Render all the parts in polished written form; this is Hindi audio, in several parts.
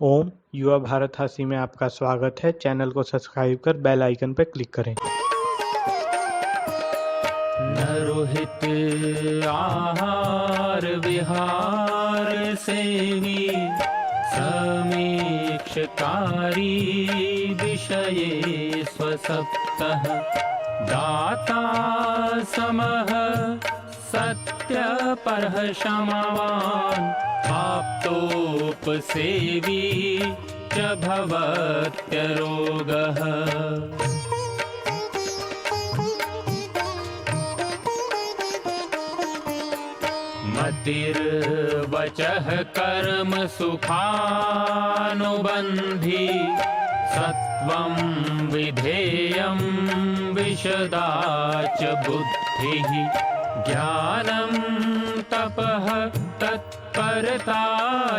ओम युवा भारत हासी में आपका स्वागत है। चैनल को सब्सक्राइब कर बेल आइकन पर क्लिक करें। नरोहित आहार विहार सेवी समीक्षकारी विषये स्वसप्तः दाता समः सत्यपरः क्षमावान् आप्तोपसेवी च भवत्यरोगः। मतिर्वचः कर्म सुखानुबन्धी सत्वं विधेयं विशदा च बुद्धिः ज्ञानं तपः तत्परता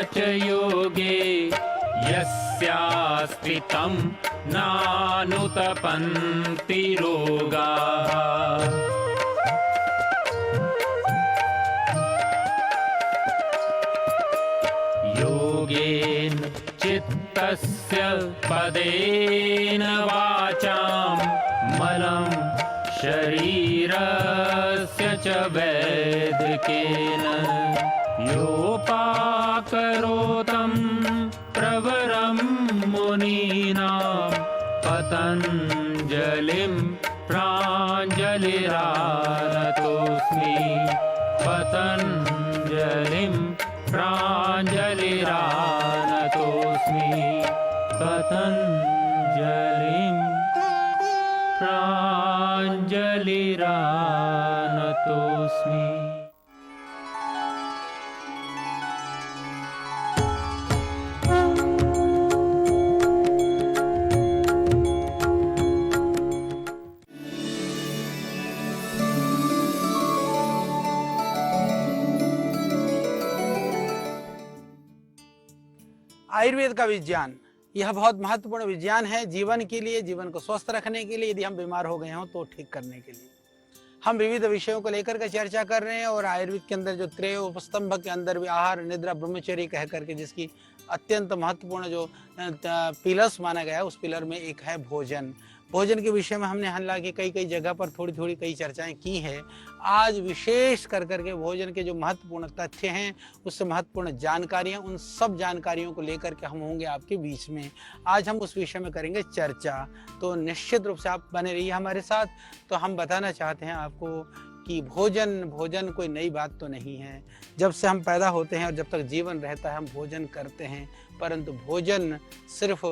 च योगे यस्यास्ति तं नानुतपन्ति रोगाः। योगेन चित्तस्य पदेन वाचां मलं शरीरस्य च वैद्यकेन योपाकरोतं प्रवरं मुनीनां पतञ्जलिं प्राञ्जलिरानतोऽस्मि पतञ्जलिं प्राञ्जलिरानतोऽस्मि पतञ्जलिं प्राञ्जलिरानतोऽस्मि। आयुर्वेद का विज्ञान यह बहुत महत्वपूर्ण विज्ञान है जीवन के लिए, जीवन को स्वस्थ रखने के लिए, यदि हम बीमार हो गए हों तो ठीक करने के लिए। हम विविध विषयों को लेकर के चर्चा कर रहे हैं और आयुर्वेद के अंदर जो त्रय उपस्तंभ के अंदर भी आहार निद्रा ब्रह्मचर्य कह करके जिसकी अत्यंत महत्वपूर्ण जो पिलर्स माना गया है उस पिलर में एक है भोजन। भोजन के विषय में हमने हालांकि कई जगह पर थोड़ी कई चर्चाएं की हैं। आज विशेष कर करके भोजन के जो महत्वपूर्ण तथ्य हैं, उससे महत्वपूर्ण जानकारियां, उन सब जानकारियों को लेकर के हम होंगे आपके बीच में। आज हम उस विषय में करेंगे चर्चा, तो निश्चित रूप से आप बने रहिए हमारे साथ। तो हम बताना चाहते हैं आपको कि भोजन कोई नई बात तो नहीं है। जब से हम पैदा होते हैं और जब तक जीवन रहता है हम भोजन करते हैं, परंतु भोजन सिर्फ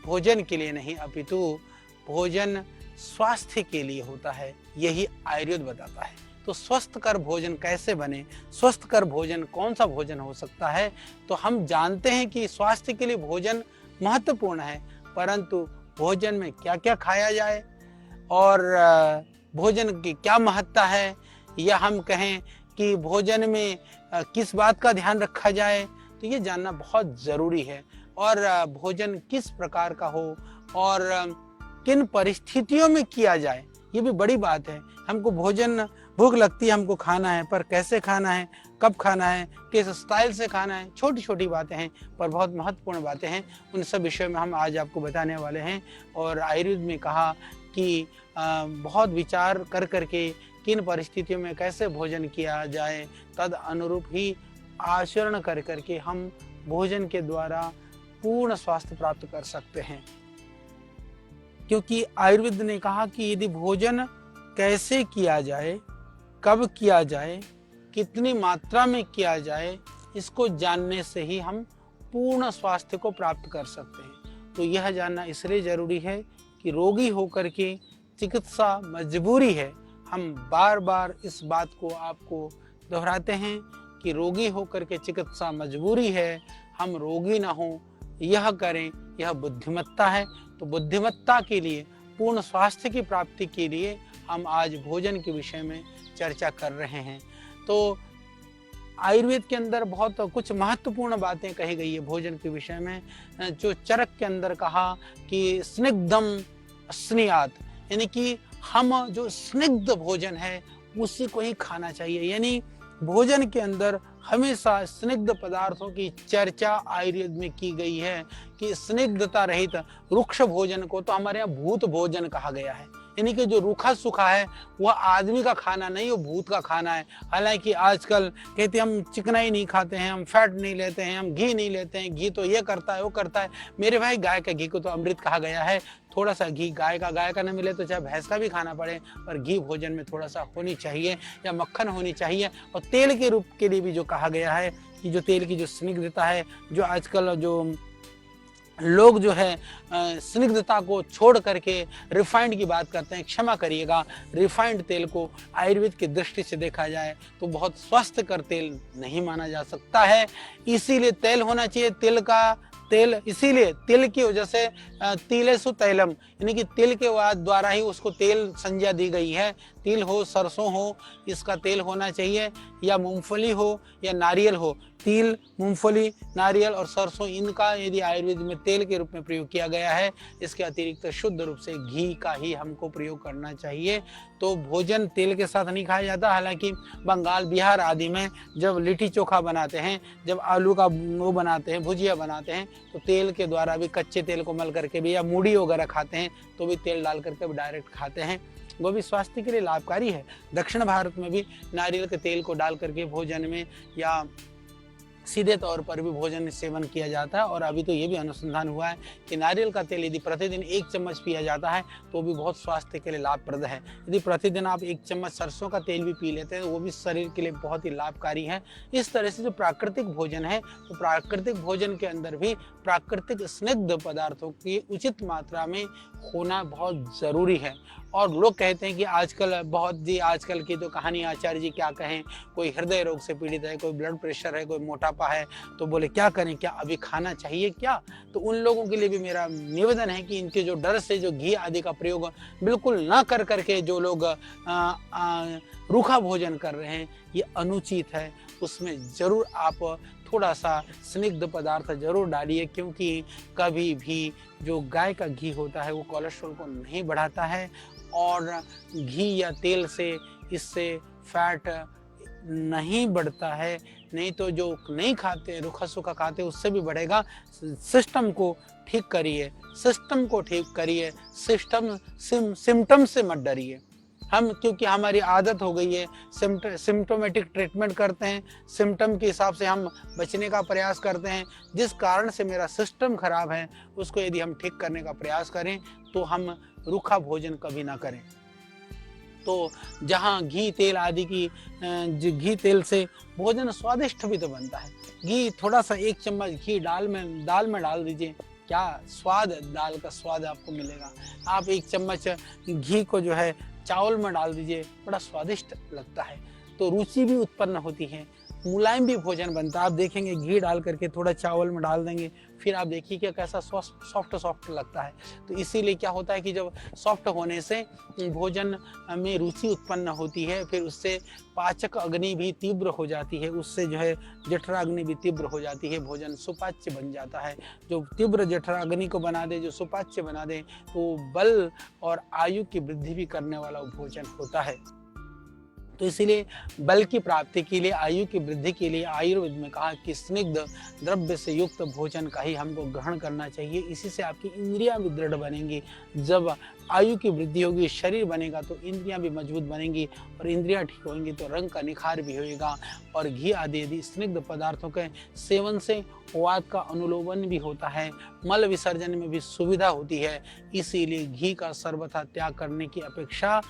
भोजन के लिए नहीं अपितु भोजन स्वास्थ्य के लिए होता है, यही आयुर्वेद बताता है। तो स्वस्थकर भोजन कैसे बने, स्वस्थकर भोजन कौन सा भोजन हो सकता है, तो हम जानते हैं कि स्वास्थ्य के लिए भोजन महत्वपूर्ण है, परंतु भोजन में क्या क्या खाया जाए और भोजन की क्या महत्ता है, या हम कहें कि भोजन में किस बात का ध्यान रखा जाए, तो ये जानना बहुत ज़रूरी है। और भोजन किस प्रकार का हो और किन परिस्थितियों में किया जाए, ये भी बड़ी बात है। हमको भोजन, भूख लगती है, हमको खाना है, पर कैसे खाना है, कब खाना है, किस स्टाइल से खाना है, छोटी छोटी बातें हैं पर बहुत महत्वपूर्ण बातें हैं। उन सब विषयों में हम आज आपको बताने वाले हैं। और आयुर्वेद में कहा कि बहुत विचार कर करके किन परिस्थितियों में कैसे भोजन किया जाए, तद अनुरूप ही आचरण कर करके हम भोजन के द्वारा पूर्ण स्वास्थ्य प्राप्त कर सकते हैं। क्योंकि आयुर्वेद ने कहा कि यदि भोजन कैसे किया जाए, कब किया जाए, कितनी मात्रा में किया जाए, इसको जानने से ही हम पूर्ण स्वास्थ्य को प्राप्त कर सकते हैं। तो यह जानना इसलिए जरूरी है कि रोगी होकर के चिकित्सा मजबूरी है। हम बार बार इस बात को आपको दोहराते हैं कि रोगी होकर के चिकित्सा मजबूरी है, हम रोगी ना हो यह करें, यह बुद्धिमत्ता है। तो बुद्धिमत्ता के लिए, पूर्ण स्वास्थ्य की प्राप्ति के लिए हम आज भोजन के विषय में चर्चा कर रहे हैं। तो आयुर्वेद के अंदर बहुत कुछ महत्वपूर्ण बातें कही गई है भोजन के विषय में। जो चरक के अंदर कहा कि स्निग्धम स्नियात, यानी कि हम जो स्निग्ध भोजन है उसी को ही खाना चाहिए। यानी भोजन के अंदर हमेशा स्निग्ध पदार्थों की चर्चा आयुर्वेद में की गई है कि स्निग्धता रहित रुक्ष भोजन को तो हमारे यहाँ भूत भोजन कहा गया है। यानी कि जो रूखा सूखा है वह आदमी का खाना नहीं, वो भूत का खाना है। हालांकि आजकल कहते हैं हम चिकनाई नहीं खाते हैं, हम फैट नहीं लेते हैं, हम घी नहीं लेते हैं, घी तो ये करता है वो करता है। मेरे भाई गाय के घी को तो अमृत कहा गया है। थोड़ा सा घी गाय का न मिले तो चाहे भैंस का भी खाना पड़े, पर घी भोजन में थोड़ा सा होनी चाहिए या मक्खन होनी चाहिए। और तेल के रूप के लिए भी जो कहा गया है कि जो तेल की जो स्निग्धता है, जो आजकल जो लोग जो है स्निग्धता को छोड़ करके रिफाइंड की बात करते हैं, क्षमा करिएगा, रिफाइंड तेल को आयुर्वेद की दृष्टि से देखा जाए तो बहुत स्वास्थ्यकर तेल नहीं माना जा सकता है। इसीलिए तेल होना चाहिए, तेल इसीलिए तिल की वजह से तिलेसु तैलम, यानी कि तिल के द्वारा ही उसको तेल संज्ञा दी गई है। तिल हो, सरसों हो, इसका तेल होना चाहिए, या मूंगफली हो या नारियल हो। तिल, मूंगफली, नारियल और सरसों, इनका यदि आयुर्वेद में तेल के रूप में प्रयोग किया गया है, इसके अतिरिक्त शुद्ध रूप से घी का ही हमको प्रयोग करना चाहिए। तो भोजन तेल के साथ नहीं खाया जाता। हालांकि बंगाल, बिहार आदि में जब लिट्टी चोखा बनाते हैं, जब आलू का वो बनाते हैं, भुजिया बनाते हैं, तो तेल के द्वारा भी, कच्चे तेल को मल करके भी, या मूढ़ी वगैरह खाते हैं तो भी तेल डाल करके डायरेक्ट खाते हैं, वो भी स्वास्थ्य के लिए लाभकारी है। दक्षिण भारत में भी नारियल के तेल को डाल करके भोजन में या सीधे तौर पर भी भोजन सेवन किया जाता है। और अभी तो ये भी अनुसंधान हुआ है कि नारियल का तेल यदि प्रतिदिन 1 चम्मच पिया जाता है तो भी बहुत स्वास्थ्य के लिए लाभप्रद है। यदि प्रतिदिन आप 1 चम्मच सरसों का तेल भी पी लेते हैं तो वो भी शरीर के लिए बहुत ही लाभकारी है। इस तरह से जो प्राकृतिक भोजन है, तो प्राकृतिक भोजन के अंदर भी प्राकृतिक स्निग्ध पदार्थों की उचित मात्रा में होना बहुत जरूरी है। और लोग कहते हैं कि आजकल की तो कहानी, आचार्य जी क्या कहें, कोई हृदय रोग से पीड़ित है, कोई ब्लड प्रेशर है, कोई मोटापा है, तो बोले क्या करें, क्या अभी खाना चाहिए क्या? तो उन लोगों के लिए भी मेरा निवेदन है कि इनके जो डर से जो घी आदि का प्रयोग बिल्कुल ना कर करके जो लोग रूखा भोजन कर रहे हैं, ये अनुचित है। उसमें जरूर आप थोड़ा सा स्निग्ध पदार्थ जरूर डालिए, क्योंकि कभी भी जो गाय का घी होता है वो कोलेस्ट्रॉल को नहीं बढ़ाता है, और घी या तेल से इससे फैट नहीं बढ़ता है। नहीं तो जो नहीं खाते, रूखा सूखा खाते, उससे भी बढ़ेगा। सिस्टम को ठीक करिए, सिम्टम से मत डरिए। हम, क्योंकि हमारी आदत हो गई है, सिम्टोमेटिक ट्रीटमेंट करते हैं, सिम्टम के हिसाब से हम बचने का प्रयास करते हैं। जिस कारण से मेरा सिस्टम खराब है, उसको यदि हम ठीक करने का प्रयास करें तो हम रूखा भोजन कभी ना करें। तो जहाँ घी तेल आदि की घी तेल से भोजन स्वादिष्ट भी तो बनता है। घी थोड़ा सा 1 चम्मच घी दाल में डाल दीजिए, क्या स्वाद, दाल का स्वाद आपको मिलेगा। आप 1 चम्मच घी को जो है चावल में डाल दीजिए, बड़ा स्वादिष्ट लगता है, तो रुचि भी उत्पन्न होती है, मुलायम भी भोजन बनता है। आप देखेंगे घी डाल करके थोड़ा चावल में डाल देंगे, फिर आप देखिए कि कैसा सॉफ्ट लगता है। तो इसीलिए क्या होता है कि जब सॉफ्ट होने से भोजन में रुचि उत्पन्न होती है, फिर उससे पाचक अग्नि भी तीव्र हो जाती है, उससे जो है जठराग्नि भी तीव्र हो जाती है, भोजन सुपाच्य बन जाता है। जो तीव्र जठराग्नि को बना दे, जो सुपाच्य बना दे, तो बल और आयु की वृद्धि भी करने वाला भोजन होता है। तो इसीलिए बल की प्राप्ति के लिए, आयु की वृद्धि के लिए आयुर्वेद में कहा कि स्निग्ध द्रव्य से युक्त भोजन का ही हमको ग्रहण करना चाहिए। इसी से आपकी इंद्रियां भी दृढ़ बनेंगी। जब आयु की वृद्धि होगी, शरीर बनेगा, तो इंद्रियां भी मजबूत बनेंगी, और इंद्रियां ठीक होंगी तो रंग का निखार भी होएगा। और घी आदि यदि स्निग्ध पदार्थों के सेवन से वात का अनुलोमन भी होता है, मल विसर्जन में भी सुविधा होती है। इसीलिए घी का सर्वथा त्याग करने की अपेक्षा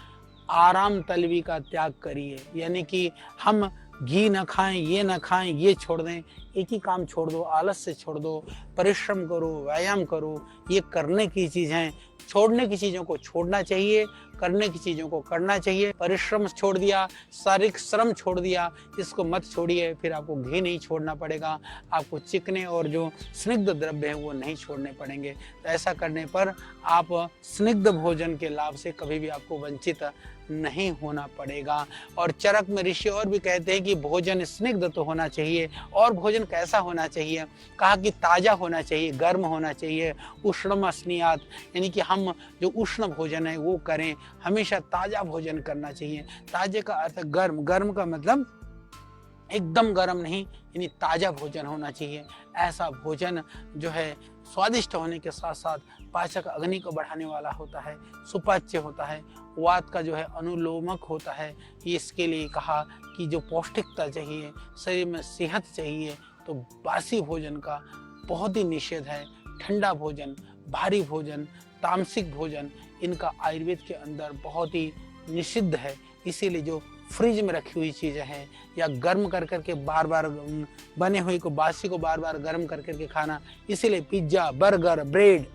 आराम तलवी का त्याग करिए। यानी कि हम घी न खाएं, ये न खाएं, ये छोड़ दें, एक ही काम छोड़ दो, आलस से छोड़ दो, परिश्रम करो, व्यायाम करो। ये करने की चीज़ है, छोड़ने की चीज़ों को छोड़ना चाहिए, करने की चीज़ों को करना चाहिए। परिश्रम छोड़ दिया, शारीरिक श्रम छोड़ दिया, इसको मत छोड़िए, फिर आपको घी नहीं छोड़ना पड़ेगा, आपको चिकने और जो स्निग्ध द्रव्य हैं वो नहीं छोड़ने पड़ेंगे। तो ऐसा करने पर आप स्निग्ध भोजन के लाभ से कभी भी आपको वंचित नहीं होना पड़ेगा। और चरक में ऋषि और भी कहते हैं कि भोजन स्निग्ध तो होना चाहिए। और भोजन कैसा होना चाहिए? कहा कि ताज़ा होना चाहिए, गर्म होना चाहिए, उष्णम स्नियात, यानी कि हम जो उष्ण भोजन है वो करें, हमेशा ताज़ा भोजन करना चाहिए। ताजे का अर्थ गर्म, गर्म का मतलब एकदम गर्म नहीं, यानी ताज़ा भोजन होना चाहिए। ऐसा भोजन जो है स्वादिष्ट होने के साथ साथ पाचक अग्नि को बढ़ाने वाला होता है, सुपाच्य होता है, वात का जो है अनुलोमक होता है। इसके लिए कहा कि जो पौष्टिकता चाहिए, शरीर में सेहत चाहिए, तो बासी भोजन का बहुत ही निषेध है। ठंडा भोजन, भारी भोजन, तामसिक भोजन, इनका आयुर्वेद के अंदर बहुत ही निषिद्ध है। इसीलिए जो फ्रिज में रखी हुई चीज़ें हैं या गर्म कर करके बार बार बने हुए को बासी को बार बार गर्म कर करके खाना, इसीलिए पिज्ज़ा, बर्गर, ब्रेड,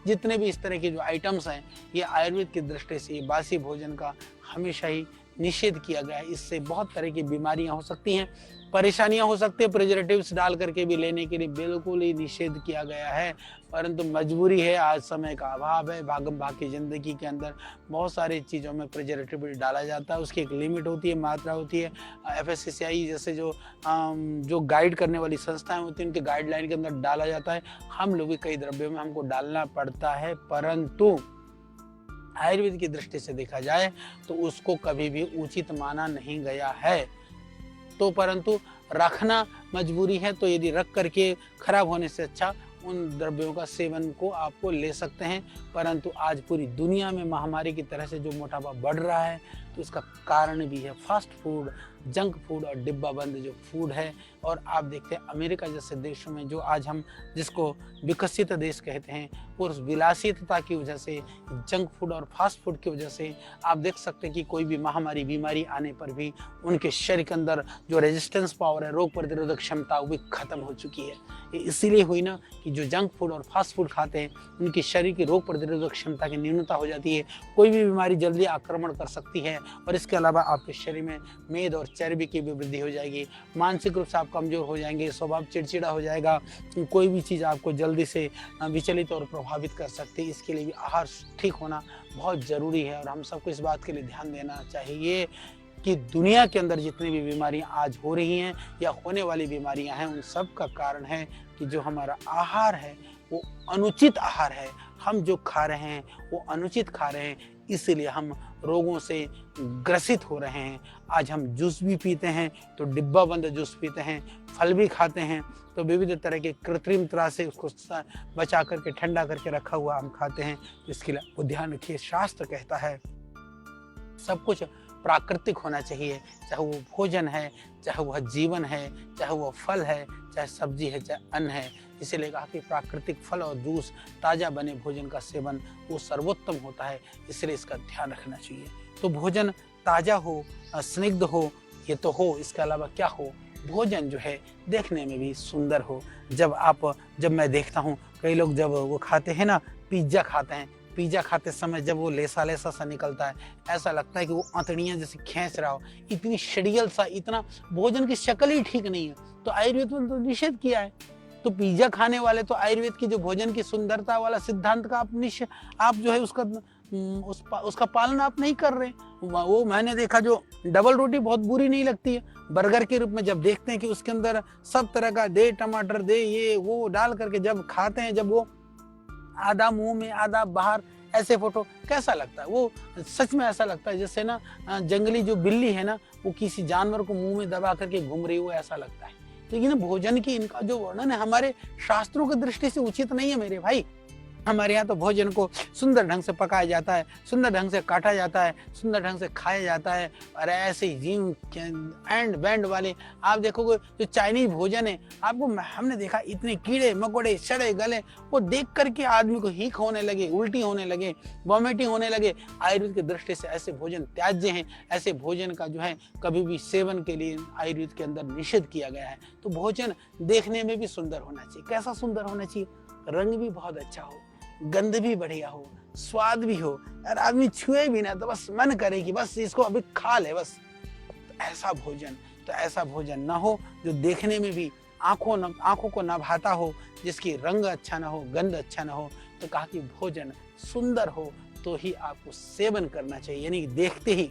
जितने भी इस तरह के जो आइटम्स हैं, ये आयुर्वेद की दृष्टि से ये बासी भोजन का हमेशा ही निषेध किया गया है। इससे बहुत तरह की बीमारियां हो सकती हैं, परेशानियां हो सकती हैं। प्रिजर्वेटिव्स डाल करके भी लेने के लिए बिल्कुल ही निषेध किया गया है, परंतु मजबूरी है, आज समय का अभाव है, भागम भाग की ज़िंदगी के अंदर बहुत सारी चीज़ों में प्रिजर्वेटिव डाला जाता है। उसकी एक लिमिट होती है, मात्रा होती है। FSSAI जैसे जो गाइड करने वाली संस्थाएं होती हैं, उनके गाइडलाइन के अंदर डाला जाता है। हम लोग भी कई द्रव्यों में हमको डालना पड़ता है, परंतु आयुर्वेद की दृष्टि से देखा जाए तो उसको कभी भी उचित माना नहीं गया है। तो परंतु रखना मजबूरी है, तो यदि रख करके खराब होने से अच्छा उन द्रव्यों का सेवन को आपको ले सकते हैं। परंतु आज पूरी दुनिया में महामारी की तरह से जो मोटापा बढ़ रहा है, तो इसका कारण भी है फास्ट फूड, जंक फूड और डिब्बा बंद जो फूड है। और आप देखते हैं अमेरिका जैसे देशों में, जो आज हम जिसको विकसित देश कहते हैं, उस विलासितता की वजह से, जंक फूड और फास्ट फूड की वजह से आप देख सकते हैं कि कोई भी महामारी बीमारी आने पर भी उनके शरीर के अंदर जो रेजिस्टेंस पावर है, रोग प्रतिरोधक क्षमता, वो भी खत्म हो चुकी है। ये इसीलिए हुई ना कि जो जंक फूड और फास्ट फूड खाते हैं, उनकी शरीर की रोग प्रतिरोधक क्षमता की न्यूनता हो जाती है। कोई भी बीमारी जल्दी आक्रमण कर सकती है, और इसके अलावा आपके शरीर में मेद और चर्बी की भी वृद्धि हो जाएगी। मानसिक रूप से आप कमजोर हो जाएंगे, स्वभाव चिड़चिड़ा हो जाएगा, कोई भी चीज़ आपको जल्दी से विचलित और प्रभावित कर सकती है। इसके लिए भी आहार ठीक होना बहुत ज़रूरी है, और हम सबको इस बात के लिए ध्यान देना चाहिए कि दुनिया के अंदर जितनी भी बीमारियां आज हो रही हैं या होने वाली बीमारियां हैं, उन सब का कारण है कि जो हमारा आहार है वो अनुचित आहार है। हम जो खा रहे हैं वो अनुचित खा रहे हैं, इसीलिए हम रोगों से ग्रसित हो रहे हैं। आज हम जूस भी पीते हैं तो डिब्बा बंद जूस पीते हैं, फल भी खाते हैं तो विविध तरह के कृत्रिम तरह से उसको बचा करके ठंडा करके रखा हुआ हम खाते हैं। इसके लिए वो ध्यान रखिए, शास्त्र कहता है सब कुछ प्राकृतिक होना चाहिए, चाहे वो भोजन है, चाहे वह जीवन है, चाहे वह फल है, चाहे सब्जी है, चाहे अन्न है। इसीलिए कहा कि प्राकृतिक फल और जूस, ताज़ा बने भोजन का सेवन वो सर्वोत्तम होता है, इसलिए इसका ध्यान रखना चाहिए। तो भोजन ताज़ा हो, स्निग्ध हो, ये तो हो, इसके अलावा क्या हो, भोजन जो है देखने में भी सुंदर हो। जब मैं देखता हूँ कई लोग जब वो खाते हैं ना, पिज्ज़ा खाते हैं, पिज्ज़ा खाते समय जब वो लेसा लेसा सा निकलता है, ऐसा लगता है कि वो आंतड़ियाँ जैसे खींच रहा हो, इतनी शरीयल सा, इतना भोजन की शक्ल ही ठीक नहीं है। तो आयुर्वेद में तो निषेध किया है। तो पिज्ज़ा खाने वाले तो आयुर्वेद की जो भोजन की सुंदरता वाला सिद्धांत का आप जो है उसका पालन आप नहीं कर रहे। वो मैंने देखा, जो डबल रोटी बहुत बुरी नहीं लगती है, बर्गर के रूप में जब देखते हैं कि उसके अंदर सब तरह का दे, टमाटर दे, ये वो डाल करके जब खाते हैं, जब वो आधा मुंह में आधा बाहर, ऐसे फोटो कैसा लगता है। वो सच में ऐसा लगता है जैसे ना जंगली जो बिल्ली है ना, वो किसी जानवर को मुंह में दबा करके घूम रही हो, ऐसा लगता है। लेकिन भोजन की इनका जो वर्णन है हमारे शास्त्रों की दृष्टि से उचित नहीं है मेरे भाई। हमारे यहाँ तो भोजन को सुंदर ढंग से पकाया जाता है, सुंदर ढंग से काटा जाता है, सुंदर ढंग से खाया जाता है। और ऐसे जिम एंड बैंड वाले आप देखोगे जो चाइनीज भोजन है, आपको हमने देखा इतने कीड़े मकोड़े सड़े गले, वो देख करके आदमी को हिक होने लगे, उल्टी होने लगे, वॉमिटिंग होने लगे। आयुर्वेद की दृष्टि से ऐसे भोजन त्याज्य हैं। ऐसे भोजन का जो है कभी भी सेवन के लिए आयुर्वेद के अंदर निषेध किया गया है। तो भोजन देखने में भी सुंदर होना चाहिए। कैसा सुंदर होना चाहिए? रंग भी बहुत अच्छा हो, गंध भी बढ़िया हो, स्वाद भी हो, और आदमी छुए भी ना तो बस मन करे कि बस इसको अभी खा ले बस। तो ऐसा भोजन ना हो जो देखने में भी आंखों को ना भाता हो, जिसकी रंग अच्छा ना हो, गंध अच्छा ना हो। तो कहा कि भोजन सुंदर हो तो ही आपको सेवन करना चाहिए, यानी देखते ही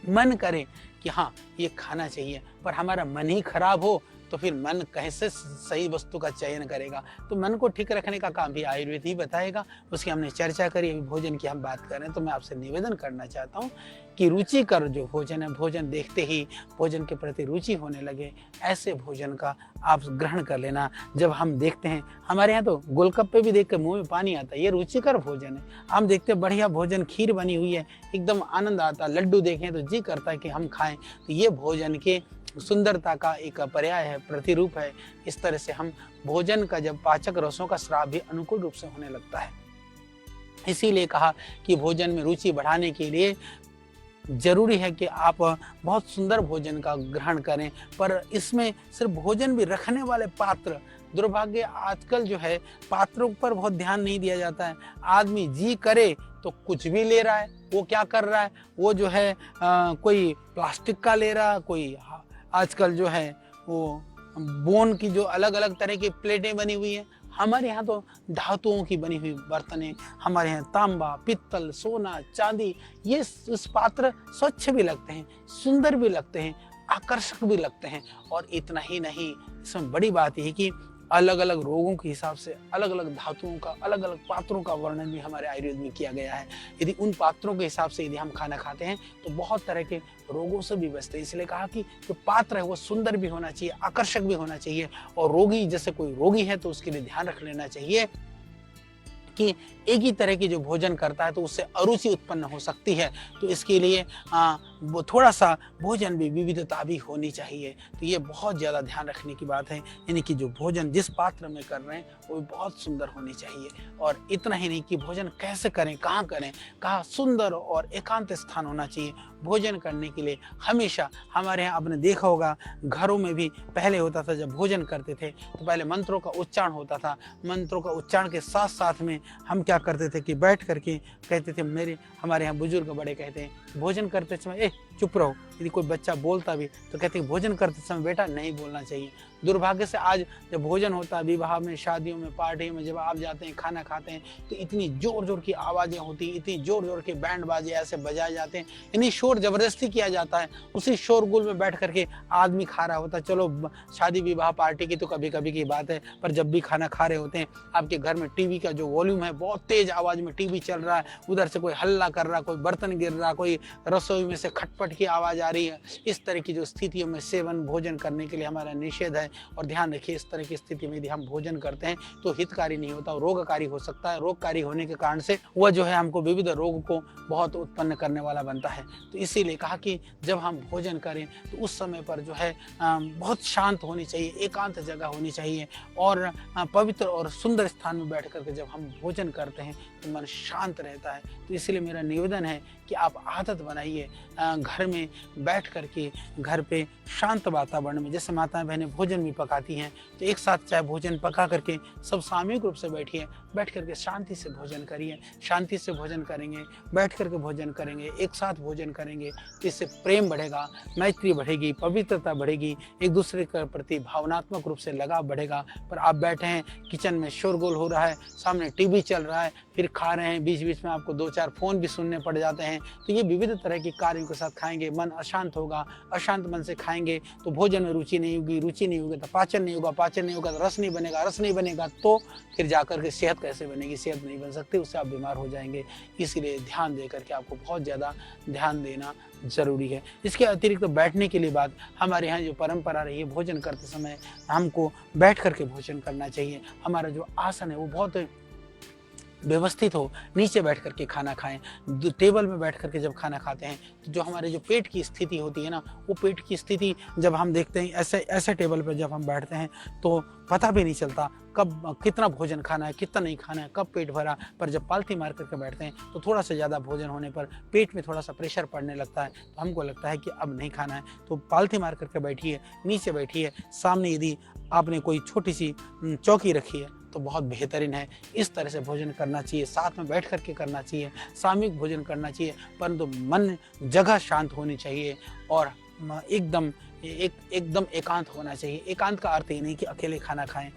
मन करे कि हाँ ये खाना चाहिए। पर हमारा मन ही खराब हो तो फिर मन कैसे सही वस्तु का चयन करेगा। तो मन को ठीक रखने का काम भी आयुर्वेद ही बताएगा। उसकी हमने चर्चा करी, अभी भोजन की हम बात कर रहे हैं। तो मैं आपसे निवेदन करना चाहता हूँ कि रुचिकर जो भोजन है, भोजन देखते ही भोजन के प्रति रुचि होने लगे, ऐसे भोजन का आप ग्रहण कर लेना। जब हम देखते हैं, हमारे यहाँ तो गोलगप्पे भी देख के मुंह में पानी आता है, ये रुचिकर भोजन है। हम देखते हैं बढ़िया भोजन, खीर बनी हुई है, एकदम आनंद आता है, लड्डू देखें तो जी करता है कि हम खाएं। तो ये भोजन के सुंदरता का एक पर्याय है, प्रतिरूप है। इस तरह से हम भोजन का जब पाचक रसों का स्राव भी अनुकूल रूप से होने लगता है। इसीलिए कहा कि भोजन में रुचि बढ़ाने के लिए जरूरी है कि आप बहुत सुंदर भोजन का ग्रहण करें, पर इसमें सिर्फ भोजन भी रखने वाले पात्र, दुर्भाग्य आजकल जो है पात्रों पर बहुत ध्यान नहीं दिया जाता है। आदमी जी करे तो कुछ भी ले रहा है। वो क्या कर रहा है, वो जो है कोई प्लास्टिक का ले रहा है, कोई आजकल जो है वो बोन की जो अलग अलग तरह की प्लेटें बनी हुई हैं। हमारे यहाँ तो धातुओं की बनी हुई बर्तनें, हमारे यहाँ तांबा, पित्तल, सोना, चांदी, ये इस पात्र स्वच्छ भी लगते हैं, सुंदर भी लगते हैं, आकर्षक भी लगते हैं। और इतना ही नहीं, इसमें बड़ी बात यह कि अलग अलग रोगों के हिसाब से अलग अलग धातुओं का, अलग अलग पात्रों का वर्णन भी हमारे आयुर्वेद में किया गया है। यदि उन पात्रों के हिसाब से यदि हम खाना खाते हैं तो बहुत तरह के रोगों से भी बचते हैं। इसलिए कहा कि जो पात्र है वो सुंदर भी होना चाहिए, आकर्षक भी होना चाहिए। और रोगी, जैसे कोई रोगी है तो उसके लिए ध्यान रख लेना चाहिए कि एक ही तरह की जो भोजन करता है तो उससे अरुचि उत्पन्न हो सकती है। तो इसके लिए वो थोड़ा सा भोजन भी विविधता भी होनी चाहिए। तो ये बहुत ज़्यादा ध्यान रखने की बात है, यानी कि जो भोजन जिस पात्र में कर रहे हैं वो भी बहुत सुंदर होनी चाहिए। और इतना ही नहीं कि भोजन कैसे करें, कहाँ सुंदर और एकांत स्थान होना चाहिए भोजन करने के लिए। हमेशा हमारे यहाँ आपने देखा होगा, घरों में भी पहले होता था, जब भोजन करते थे तो पहले मंत्रों का उच्चारण होता था। मंत्रों का उच्चारण के साथ साथ में हम क्या करते थे कि बैठ करके कहते थे, हमारे यहाँ बुजुर्ग बड़े कहते हैं, भोजन करते समय चुप रहो। यदि कोई बच्चा बोलता भी तो कहते हैं भोजन करते समय बेटा नहीं बोलना चाहिए। दुर्भाग्य से आज जब भोजन होता है, विवाह में, शादियों में, पार्टियों में, जब आप जाते हैं खाना खाते हैं तो इतनी जोर जोर की आवाज़ें होती हैं, इतनी जोर जोर के बैंड बाजे ऐसे बजाए जाते हैं, इतनी शोर जबरदस्ती किया जाता है। उसी शोरगुल में बैठ करके आदमी खा रहा होता है। चलो शादी विवाह पार्टी की तो कभी कभी की बात है, पर जब भी खाना खा रहे होते हैं आपके घर में टीवी का जो वॉल्यूम है, बहुत तेज आवाज़ में टीवी चल रहा है, उधर से कोई हल्ला कर रहा, कोई बर्तन गिर रहा, कोई रसोई में से खटपट की आवाज़ आ रही है। इस तरह की जो स्थितियों में सेवन भोजन करने के लिए हमारा निषेध है। और ध्यान रखिए, इस तरह की स्थिति में यदि हम भोजन करते हैं तो हितकारी नहीं होता, रोगकारी हो सकता है। रोगकारी होने के कारण से वह जो है हमको विविध रोग को बहुत उत्पन्न करने वाला बनता है। तो इसीलिए कहा कि जब हम भोजन करें तो उस समय पर जो है बहुत शांत होनी चाहिए, एकांत जगह होनी चाहिए और पवित्र और सुंदर स्थान में बैठ करके जब हम भोजन करते हैं तो मन शांत रहता है। तो इसलिए मेरा निवेदन है कि आप आदत बनाइए घर में बैठ करके, घर पे शांत वातावरण में, जैसे माताएं बहनें भोजन भी पकाती हैं तो एक साथ चाहे भोजन पका करके सब सामूहिक रूप से बैठिए, बैठ करके शांति से भोजन करिए। शांति से भोजन करेंगे, बैठ करके भोजन करेंगे, एक साथ भोजन करेंगे तो इससे प्रेम बढ़ेगा, मैत्री बढ़ेगी, पवित्रता बढ़ेगी, एक दूसरे के प्रति भावनात्मक रूप से लगाव बढ़ेगा। पर आप बैठे हैं, किचन में शोरगुल हो रहा है, सामने टीवी चल रहा है, फिर खा रहे हैं, बीच बीच में आपको 2-4 फोन भी सुनने पड़ जाते हैं। तो ये विविध तरह के कार्यों के साथ खाएंगे, मन अशांत होगा, अशांत मन से खाएंगे तो भोजन में रुचि नहीं होगी, रुचि नहीं होगी तो पाचन नहीं होगा, पाचन नहीं होगा तो रस नहीं बनेगा, रस नहीं बनेगा तो फिर जाकर के सेहत कैसे बनेगी, सेहत नहीं बन सकती, उससे आप बीमार हो जाएंगे। इसीलिए ध्यान दे करके आपको बहुत ज़्यादा ध्यान देना जरूरी है। इसके अतिरिक्त तो बैठने के लिए बात, हमारे यहाँ जो परंपरा रही है, भोजन करते समय हमको बैठ करके भोजन करना चाहिए। हमारा जो आसन है वो बहुत व्यवस्थित हो, नीचे बैठ करके खाना खाएं। टेबल में बैठ करके जब खाना खाते हैं तो जो हमारे जो पेट की स्थिति होती है ना, वो पेट की स्थिति जब हम देखते हैं ऐसे टेबल पर जब हम बैठते हैं तो पता भी नहीं चलता कब कितना भोजन खाना है, कितना नहीं खाना है, कब पेट भरा। पर जब पालथी मार करके बैठते हैं तो थोड़ा सा ज़्यादा भोजन होने पर पेट में थोड़ा सा प्रेशर पड़ने लगता है, तो हमको लगता है कि अब नहीं खाना है। तो पालथी मार करके बैठिए, नीचे बैठिए, सामने यदि आपने कोई छोटी सी चौकी रखी है तो बहुत बेहतरीन है। इस तरह से भोजन करना चाहिए, साथ में बैठ करके करना चाहिए, सामूहिक भोजन करना चाहिए, परंतु मन जगह शांत होनी चाहिए और एकदम एकदम एकांत होना चाहिए। एकांत का अर्थ ये नहीं कि अकेले खाना खाएं।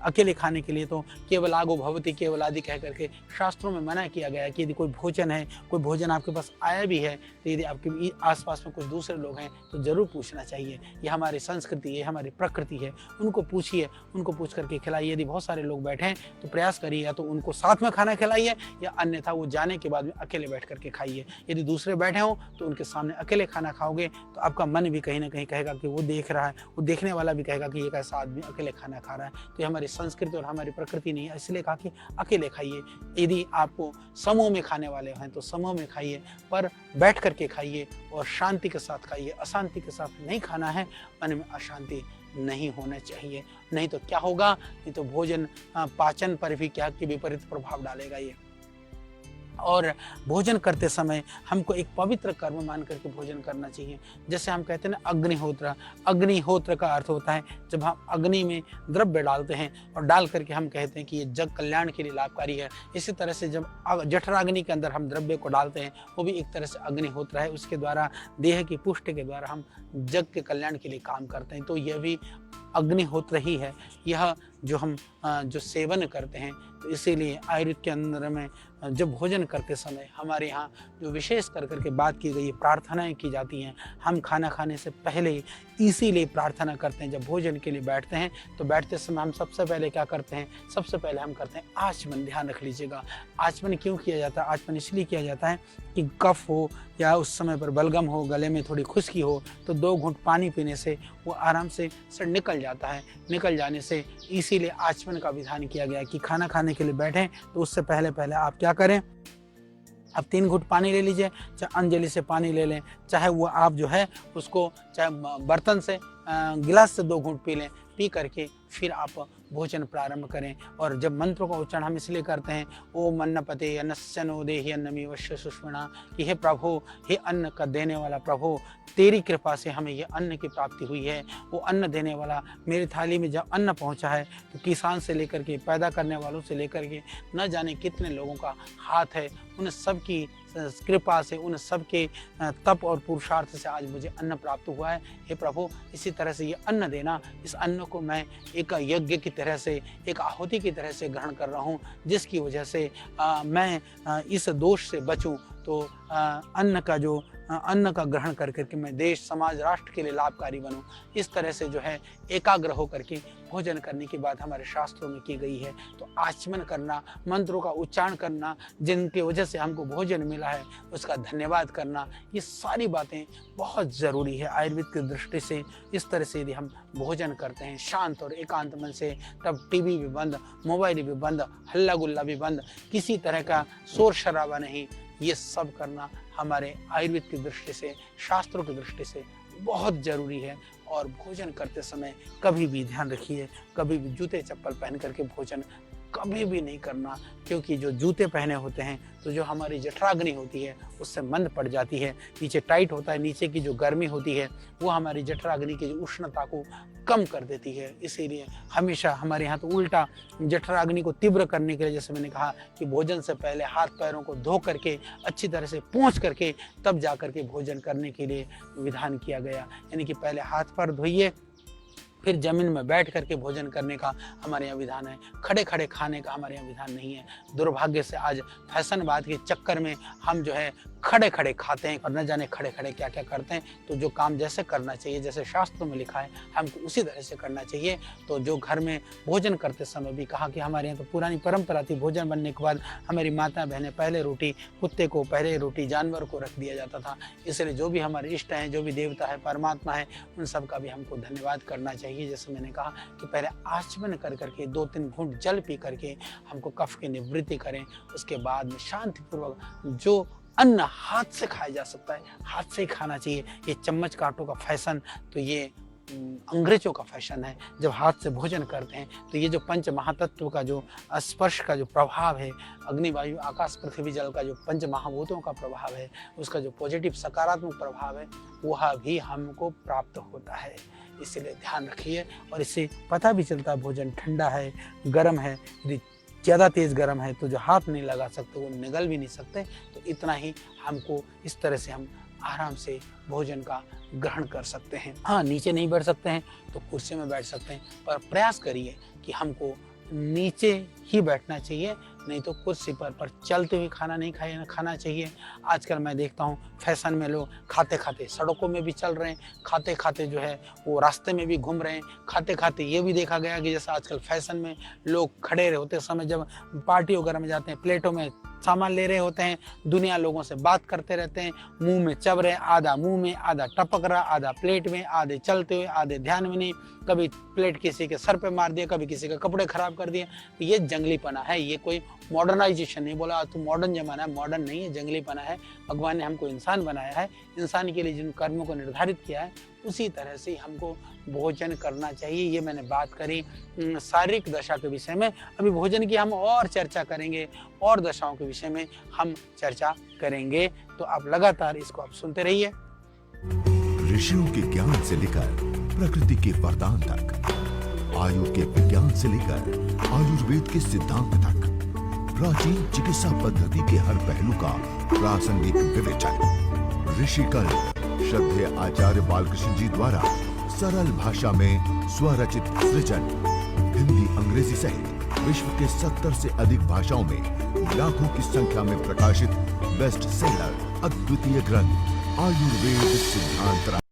अकेले खाने के लिए तो केवल आगो भवति केवल आदि कह करके शास्त्रों में मना किया गया है कि यदि कोई भोजन है, कोई भोजन आपके पास आया भी है, तो यदि आपके आसपास में कुछ दूसरे लोग हैं तो जरूर पूछना चाहिए। ये हमारी संस्कृति है, हमारी प्रकृति है। उनको पूछिए, उनको पूछ करके खिलाइए। यदि बहुत सारे लोग बैठे हैं तो प्रयास करिए या तो उनको साथ में खाना खिलाइए या अन्यथा वो जाने के बाद में अकेले बैठ करके खाइए। यदि दूसरे बैठे हों तो उनके सामने अकेले खाना खाओगे तो आपका मन भी कहीं ना कहीं कहेगा कि वो देख रहा है, वो देखने वाला भी कहेगा कि ये कैसा आदमी अकेले खाना खा रहा है। तो ये हमारी संस्कृति और हमारी प्रकृति नहीं है, इसलिए कहा कि अकेले खाइए। यदि आपको समूह में खाने वाले हैं तो समूह में खाइए, पर बैठ करके खाइए और शांति के साथ खाइए। अशांति के साथ नहीं खाना है, मन में अशांति नहीं होना चाहिए। नहीं तो क्या होगा, नहीं तो भोजन पाचन पर भी क्या कि विपरीत प्रभाव डालेगा ये। और भोजन करते समय हमको एक पवित्र कर्म मान करके भोजन करना चाहिए। जैसे हम कहते हैं ना अग्निहोत्र, अग्निहोत्र का अर्थ होता है जब हम अग्नि में द्रव्य डालते हैं और डाल करके हम कहते हैं कि ये जग कल्याण के लिए लाभकारी है। इसी तरह से जब जठराग्नि के अंदर हम द्रव्य को डालते हैं वो भी एक तरह से अग्निहोत्र है। उसके द्वारा देह की पुष्टि के द्वारा हम जग के कल्याण के लिए काम करते हैं। तो यह भी अग्निहोत्र ही है, यह जो हम जो सेवन करते हैं। तो इसीलिए आयुर्वेद के अंदर में जब भोजन करते समय हमारे यहाँ जो विशेष कर करके बात की गई, प्रार्थनाएं की जाती हैं। हम खाना खाने से पहले इसीलिए प्रार्थना करते हैं। जब भोजन के लिए बैठते हैं तो बैठते समय हम सबसे पहले क्या करते हैं, सबसे पहले हम करते हैं आचमन। ध्यान रख लीजिएगा, आचमन क्यों किया जाता है? आचमन इसलिए किया जाता है कि कफ हो या उस समय पर बलगम हो, गले में थोड़ी खुश्की हो तो 2 घूंट पानी पीने से वो आराम से निकल जाता है। निकल जाने से इसीलिए आचमन का विधान किया गया कि खाना खाने के लिए बैठें तो उससे पहले आप क्या करें, आप 3 घूंट पानी ले लीजिए, चाहे अंजलि से पानी ले लें, चाहे वो आप जो है उसको चाहे बर्तन से गिलास से 2 घूंट पी लें। पी करके फिर आप भोजन प्रारंभ करें। और जब मंत्रों का उच्चारण हम इसलिए करते हैं, ओम अन्नपते अन्नस्य नो देहि अन्नमी वश्य सुष्मिणा, कि हे प्रभु, हे अन्न का देने वाला प्रभु, तेरी कृपा से हमें ये अन्न की प्राप्ति हुई है। वो अन्न देने वाला, मेरी थाली में जब अन्न पहुंचा है तो किसान से लेकर के पैदा करने वालों से लेकर के न जाने कितने लोगों का हाथ है, उन सब की कृपा से, उन सब के तप और पुरुषार्थ से आज मुझे अन्न प्राप्त हुआ है। हे प्रभु, इसी तरह से ये अन्न देना, इस अन्न को मैं एक यज्ञ की तरह से, एक आहुति की तरह से ग्रहण कर रहा हूँ, जिसकी वजह से मैं इस दोष से बचूं। तो अन्न का ग्रहण कर करके मैं देश, समाज, राष्ट्र के लिए लाभकारी बनूं। इस तरह से जो है एकाग्र होकर के भोजन करने की बात हमारे शास्त्रों में की गई है। तो आचमन करना, मंत्रों का उच्चारण करना, जिनकी वजह से हमको भोजन मिला है उसका धन्यवाद करना, ये सारी बातें बहुत ज़रूरी है आयुर्वेद की दृष्टि से। इस तरह से यदि हम भोजन करते हैं शांत और एकांत मन से, तब टीवी भी बंद, मोबाइल भी बंद, हल्ला गुल्ला भी बंद, किसी तरह का शोर शराबा नहीं। ये सब करना हमारे आयुर्वेद की दृष्टि से, शास्त्रों की दृष्टि से बहुत ज़रूरी है। और भोजन करते समय कभी भी ध्यान रखिए, कभी भी जूते चप्पल पहन करके भोजन कभी भी नहीं करना, क्योंकि जो जूते पहने होते हैं तो जो हमारी जठराग्नि होती है उससे मंद पड़ जाती है। नीचे टाइट होता है, नीचे की जो गर्मी होती है वो हमारी जठराग्नि की जो उष्णता को कम कर देती है। इसीलिए हमेशा हमारे यहाँ तो उल्टा, जठराग्नि को तीव्र करने के लिए जैसे मैंने कहा कि भोजन से पहले हाथ पैरों को धो करके अच्छी तरह से पोंछ करके तब जा करके भोजन करने के लिए विधान किया गया। यानी कि पहले हाथ पैर धोइए, फिर जमीन में बैठ करके भोजन करने का हमारे यहाँ विधान है। खड़े खड़े खाने का हमारे यहाँ विधान नहीं है। दुर्भाग्य से आज फैशनबाद के चक्कर में हम जो है खड़े खड़े खाते हैं और न जाने खड़े खड़े क्या क्या करते हैं। तो जो काम जैसे करना चाहिए, जैसे शास्त्रों में लिखा है, हमको उसी तरह से करना चाहिए। तो जो घर में भोजन करते समय भी कहा कि हमारे यहाँ तो पुरानी परंपरा थी, भोजन बनने के बाद हमारी माता बहनें पहले रोटी, कुत्ते को पहले रोटी, जानवर को रख दिया जाता था। इसलिए जो भी हमारे इष्ट हैं, जो भी देवता है, परमात्मा है, उन सब का भी हमको धन्यवाद करना चाहिए। जैसे मैंने कहा कि पहले आचमन कर करके 2-3 घूंट जल पी करके हमको कफ की निवृत्ति करें। उसके बाद में शांतिपूर्वक जो अन्न हाथ से खाया जा सकता है हाथ से ही खाना चाहिए। ये चम्मच कांटों का फैशन तो ये अंग्रेजों का फैशन है। जब हाथ से भोजन करते हैं तो ये जो पंच महातत्व का जो स्पर्श का जो प्रभाव है, अग्नि वायु आकाश पृथ्वी जल का जो पंच महाभूतों का प्रभाव है, उसका जो पॉजिटिव सकारात्मक प्रभाव है वह भी हमको प्राप्त होता है। इसलिए ध्यान रखिए। और इससे पता भी चलता है भोजन ठंडा है, गर्म है। यदि ज़्यादा तेज़ गर्म है तो जो हाथ नहीं लगा सकते वो निगल भी नहीं सकते। तो इतना ही हमको इस तरह से हम आराम से भोजन का ग्रहण कर सकते हैं। हाँ, नीचे नहीं बैठ सकते हैं तो कुर्सी में बैठ सकते हैं, पर प्रयास करिए कि हमको नीचे ही बैठना चाहिए, नहीं तो कुर्सी पर चलते हुए खाना नहीं खाना चाहिए। आजकल मैं देखता हूँ फैशन में लोग खाते खाते सड़कों में भी चल रहे हैं, खाते खाते जो है वो रास्ते में भी घूम रहे हैं, खाते खाते ये भी देखा गया कि जैसे आजकल फैशन में लोग खड़े होते समय जब पार्टी वगैरह में जाते हैं, प्लेटों में सामान ले रहे होते हैं, दुनिया लोगों से बात करते रहते हैं, मुंह में चब रहे, आधा मुंह में, आधा टपक रहा, आधा प्लेट में, आधे चलते हुए, आधे ध्यान में नहीं, कभी प्लेट किसी के सर पे मार दिया, कभी किसी के कपड़े खराब कर दिए। तो ये जंगलीपना है, ये कोई मॉडर्नाइजेशन नहीं। बोला तो मॉडर्न जमाना है, मॉडर्न नहीं है, जंगलीपना है। भगवान ने हमको इंसान बनाया है, इंसान के लिए जिन कर्मों को निर्धारित किया है उसी तरह से हमको भोजन करना चाहिए। ये मैंने बात करी शारीरिक दशा के विषय में। अभी भोजन की हम और चर्चा करेंगे, और दशाओं के विषय में हम चर्चा करेंगे, तो आप लगातार इसको आप सुनते रहिए। ऋषियों के ज्ञान से लेकर प्रकृति के वरदान तक, आयु के विज्ञान से लेकर आयुर्वेद के सिद्धांत तक, प्राचीन चिकित्सा पद्धति के हर पहलू का प्रासंगिक विवेचन। ऋषिकल श्रद्धेय आचार्य बालकृष्ण जी द्वारा सरल भाषा में स्वरचित सृजन, हिंदी अंग्रेजी सहित विश्व के 70 से अधिक भाषाओं में लाखों की संख्या में प्रकाशित बेस्ट सेलर अद्वितीय ग्रंथ आयुर्वेद सिद्धांत।